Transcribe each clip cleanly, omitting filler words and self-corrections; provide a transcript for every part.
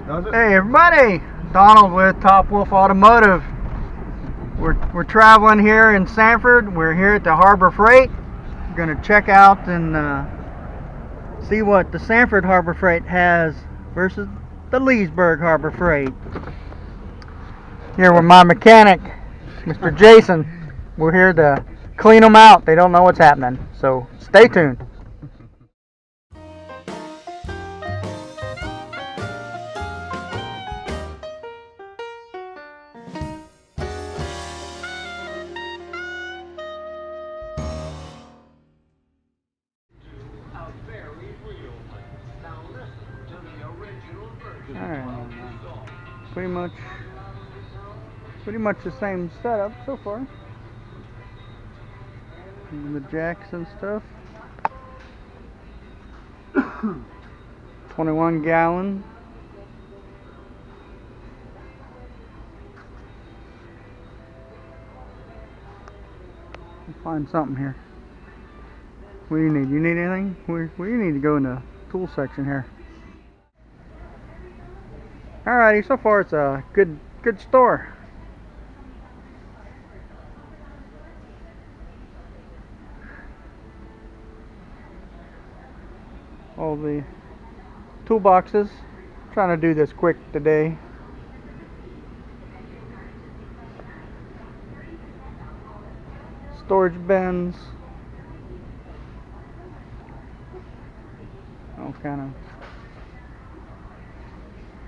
Hey everybody, Donald with Topwolf Automotive. We're traveling here in Sanford. We're here at the Harbor Freight. We're going to check out and see what the Sanford Harbor Freight has versus the Leesburg Harbor Freight. Here with my mechanic, Mr. Jason. We're here to clean them out. They don't know what's happening, so stay tuned. Alright, pretty much the same setup so far. And the jacks and stuff. 21 gallon. We'll find something here. What do you need? You need anything? Where you need to go in the tool section here. Alrighty, so far it's a good store. All the toolboxes. Trying to do this quick today. Storage bins. All kind of.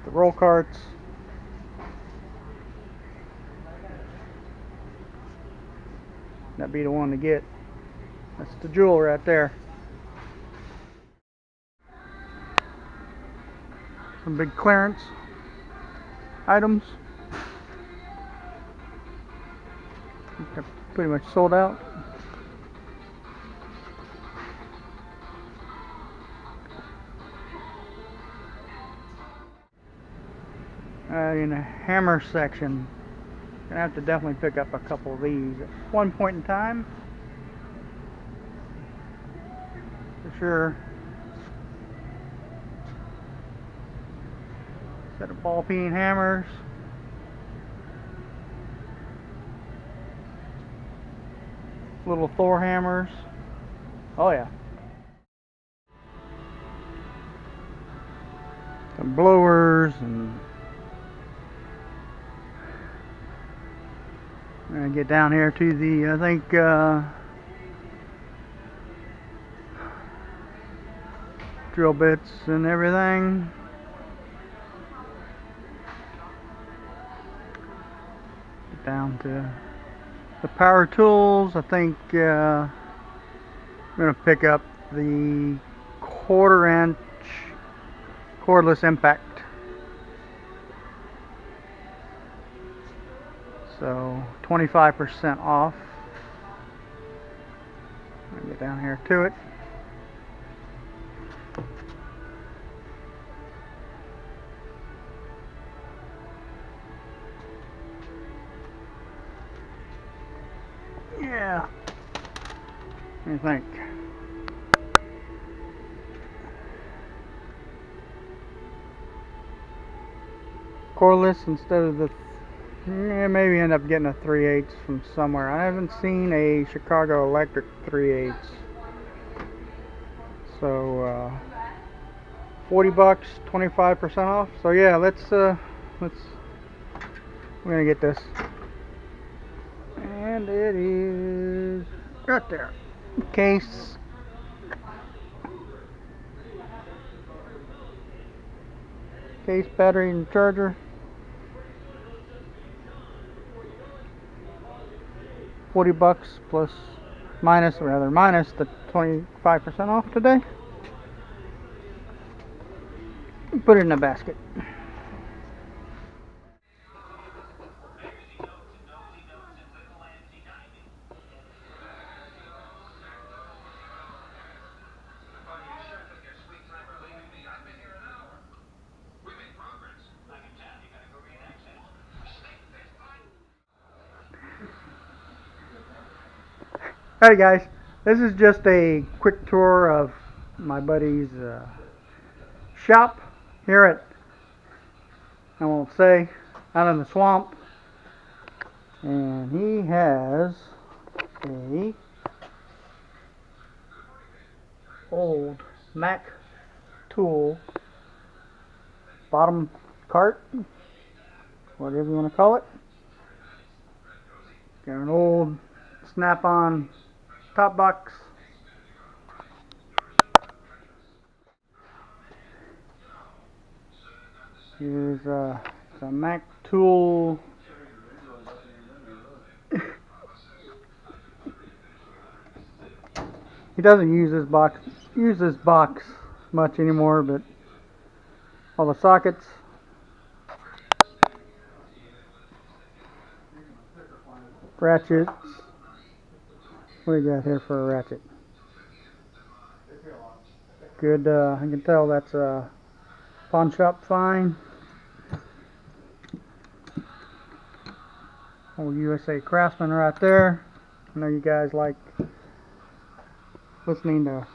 The roll carts. That'd be the one to get. That's the jewel right there. Some big clearance items. They're pretty much sold out. In the hammer section, gonna have to definitely pick up a couple of these at one point in time, for sure. Set of ball peen hammers, little Thor hammers. Oh yeah. Some blowers and. I'm going to get down here to the, I think, drill bits and everything. Get down to the power tools. I think I'm going to pick up the 1/4 inch cordless impact. So 25% off. I'll get down here to it. Yeah. What do you think? Cordless instead of the maybe end up getting a 3/8 from somewhere. I haven't seen a Chicago Electric 3/8. So $40, 25% off. So yeah, we're gonna get this, and it is right there. Case. Case, battery, and charger. $40 minus the 25% off today. Put it in a basket. Alright guys, this is just a quick tour of my buddy's shop here at I won't say, out in the swamp. And he has a old Mac tool bottom cart, whatever you want to call it. Got an old snap-on top box. Here's it's a Mac tool. He doesn't use this box much anymore, but all the sockets. Ratchets. What do you got here for a ratchet? Good, I can tell that's a pawn shop fine. Old USA Craftsman right there. I know you guys like listening to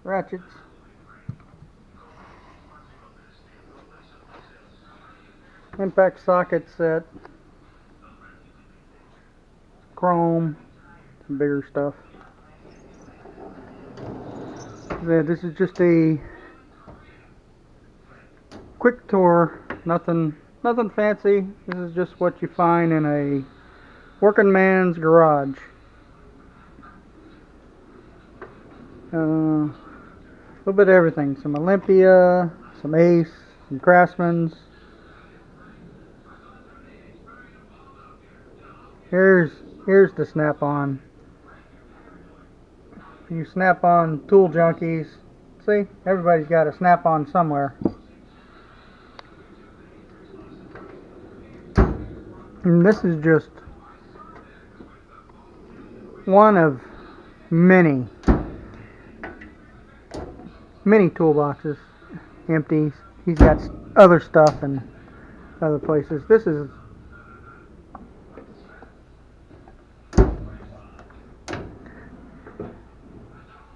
ratchets. Impact socket set. Chrome. Some bigger stuff. This is just a quick tour. Nothing fancy. This is just what you find in a working man's garage. A little bit of everything. Some Olympia, some Ace, some Craftsman's. Here's the snap-on. You snap-on tool junkies. See, everybody's got a snap-on somewhere. And this is just one of many toolboxes. Empty. He's got other stuff in other places. This is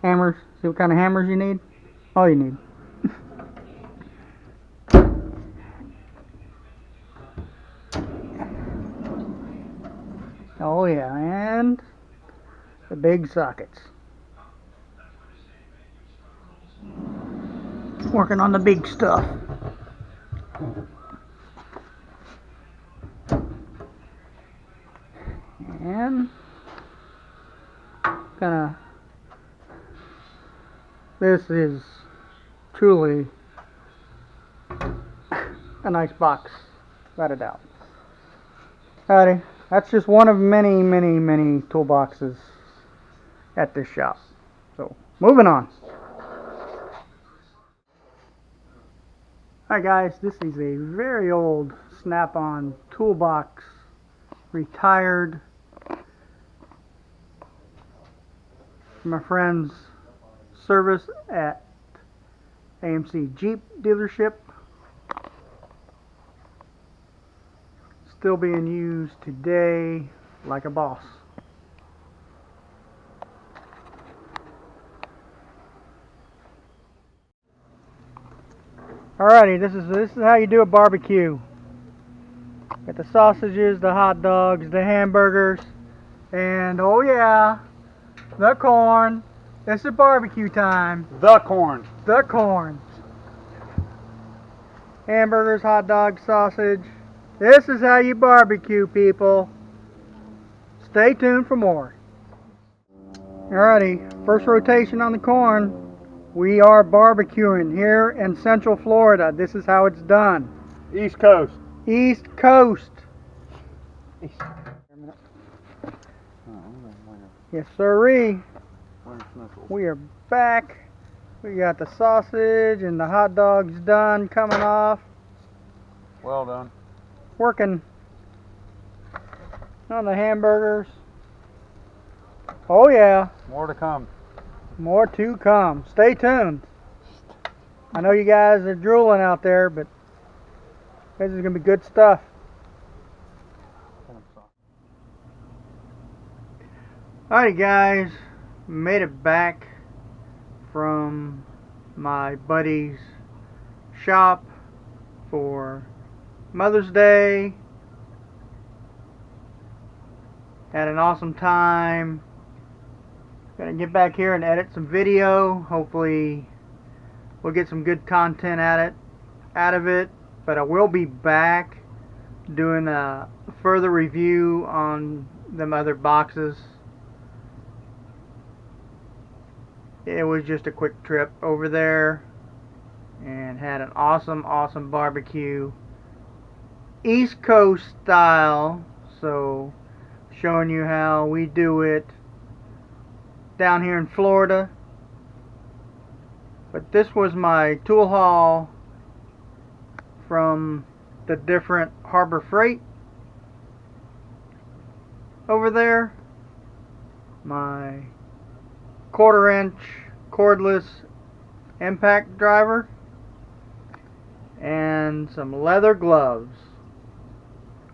hammers. See what kind of hammers you need? All you need. Oh yeah, and the big sockets. Working on the big stuff. And this is truly a nice box, without a doubt. Alrighty, that's just one of many toolboxes at this shop. So, moving on. Alright guys, this is a very old snap-on toolbox, retired from my friend's service at AMC Jeep dealership. Still being used today like a boss. Alrighty, this is how you do a barbecue. Got the sausages, the hot dogs, the hamburgers, and oh yeah, the corn. This is barbecue time. The corn. The corn. Hamburgers, hot dogs, sausage. This is how you barbecue, people. Stay tuned for more. Alrighty, first rotation on the corn. We are barbecuing here in Central Florida. This is how it's done. East Coast. East Coast. Yes, sirree. We are back. We got the sausage and the hot dogs done, coming off. Well done. Working on the hamburgers. Oh yeah. More to come. More to come. Stay tuned. I know you guys are drooling out there, but this is going to be good stuff. Alrighty guys, made it back from my buddy's shop for Mother's Day. Had an awesome time. Gonna get back here and edit some video. Hopefully we'll get some good content out of it. But I will be back doing a further review on them other boxes. It was just a quick trip over there and had an awesome barbecue, East Coast style, so showing you how we do it down here in Florida. But this was my tool haul from the different Harbor Freight over there. My 1/4-inch cordless impact driver and some leather gloves,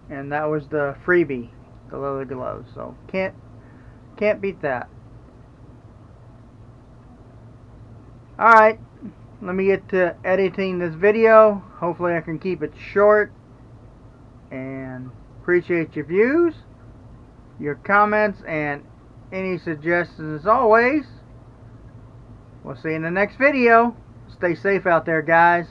and that was the freebie, the leather gloves, so can't beat that. Alright, let me get to editing this video. Hopefully I can keep it short, and appreciate your views, your comments, and any suggestions as always. We'll see you in the next video. Stay safe out there, guys.